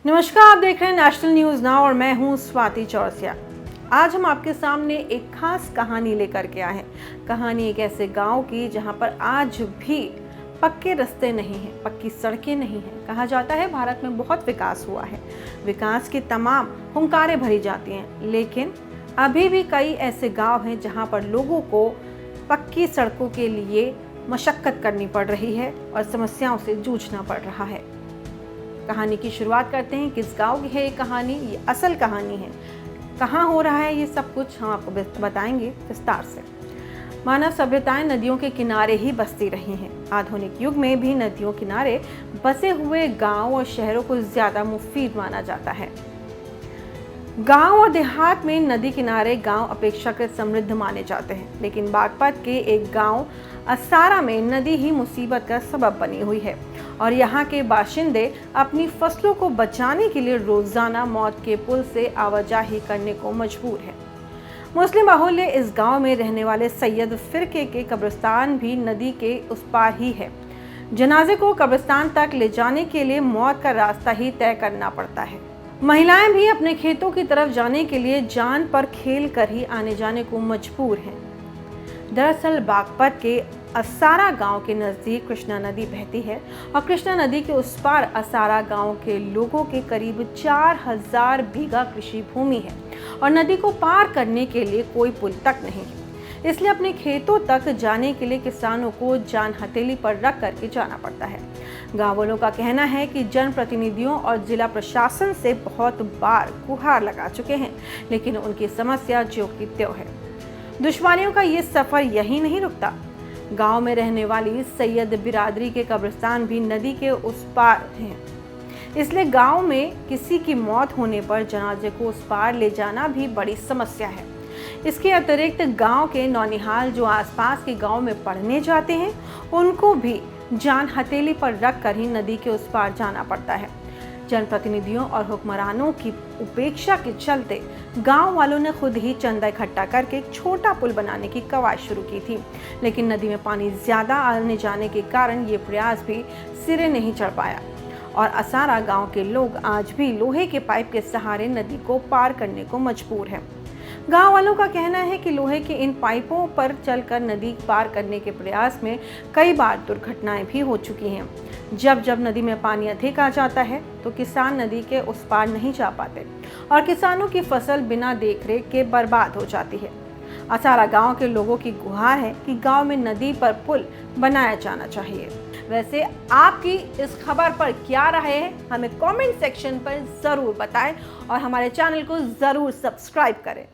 नमस्कार, आप देख रहे हैं नेशनल न्यूज़ नाउ और मैं हूं स्वाति चौरसिया। आज हम आपके सामने एक खास कहानी लेकर के आए हैं। कहानी एक ऐसे गांव की जहां पर आज भी पक्के रास्ते नहीं हैं, पक्की सड़कें नहीं हैं। कहा जाता है भारत में बहुत विकास हुआ है, विकास की तमाम हुंकारें भरी जाती हैं, लेकिन अभी भी कई ऐसे गाँव हैं जहाँ पर लोगों को पक्की सड़कों के लिए मशक्कत करनी पड़ रही है और समस्याओं से जूझना पड़ रहा है। कहानी की शुरुआत करते हैं। किस गांव की है ये कहानी, ये असल कहानी है। कहाँ हो रहा है ये सब कुछ हम आपको बताएंगे विस्तार से। मानव सभ्यताएं नदियों के किनारे ही बसती रही हैं। आधुनिक युग में भी नदियों किनारे बसे हुए गांव और शहरों को ज्यादा मुफीद माना जाता है। गांव और देहात में नदी किनारे गांव अपेक्षाकृत समृद्ध माने जाते हैं, लेकिन बागपत के एक गांव असारा में नदी ही मुसीबत का सबब बनी हुई है और यहाँ के बाशिंदे अपनी फसलों को बचाने के लिए रोजाना मौत के पुल से आवाजाही करने को मजबूर है। मुस्लिम बाहुल्य इस गांव में रहने वाले सैयद फिरके के कब्रिस्तान भी नदी के उस पार ही है। जनाजे को कब्रिस्तान तक ले जाने के लिए मौत का रास्ता ही तय करना पड़ता है। महिलाएं भी अपने खेतों की तरफ जाने के लिए जान पर खेल कर ही आने जाने को मजबूर हैं। दरअसल बागपत के असारा गांव के नज़दीक कृष्णा नदी बहती है और कृष्णा नदी के उस पार असारा गांव के लोगों के करीब 4000 बीघा कृषि भूमि है और नदी को पार करने के लिए कोई पुल तक नहीं है। इसलिए अपने खेतों तक जाने के लिए किसानों को जान हथेली पर रख करके जाना पड़ता है। गाँव वालों का कहना है कि जनप्रतिनिधियों और जिला प्रशासन से बहुत बार गुहार लगा चुके हैं, लेकिन उनकी समस्या ज्यों की त्यों है। दुश्वारियों का ये सफर यही नहीं रुकता। गांव में रहने वाली सैयद बिरादरी के कब्रिस्तान भी नदी के उस पार हैं। इसलिए गांव में किसी की मौत होने पर जनाजे को उस पार ले जाना भी बड़ी समस्या है। इसके अतिरिक्त गांव के नौनिहाल जो आसपास के गांव में पढ़ने जाते हैं, उनको भी जान हथेली पर रख कर ही नदी के उस पार जाना पड़ता है। जनप्रतिनिधियों और हुक्मरानों की उपेक्षा के चलते गांव वालों ने खुद ही चंदा इकट्ठा करके एक छोटा पुल बनाने की कवायद शुरू की थी, लेकिन नदी में पानी ज्यादा आने जाने के कारण ये प्रयास भी सिरे नहीं चढ़ पाया और असारा गांव के लोग आज भी लोहे के पाइप के सहारे नदी को पार करने को मजबूर हैं। गांव वालों का कहना है कि लोहे के इन पाइपों पर चलकर नदी पार करने के प्रयास में कई बार दुर्घटनाएं भी हो चुकी हैं। जब नदी में पानी अधिक आ जाता है तो किसान नदी के उस पार नहीं जा पाते और किसानों की फसल बिना देखरेख के बर्बाद हो जाती है। असारा गांव के लोगों की गुहार है कि गांव में नदी पर पुल बनाया जाना चाहिए। वैसे आपकी इस खबर पर क्या राय है, हमें कमेंट सेक्शन पर जरूर बताएं और हमारे चैनल को जरूर सब्सक्राइब करें।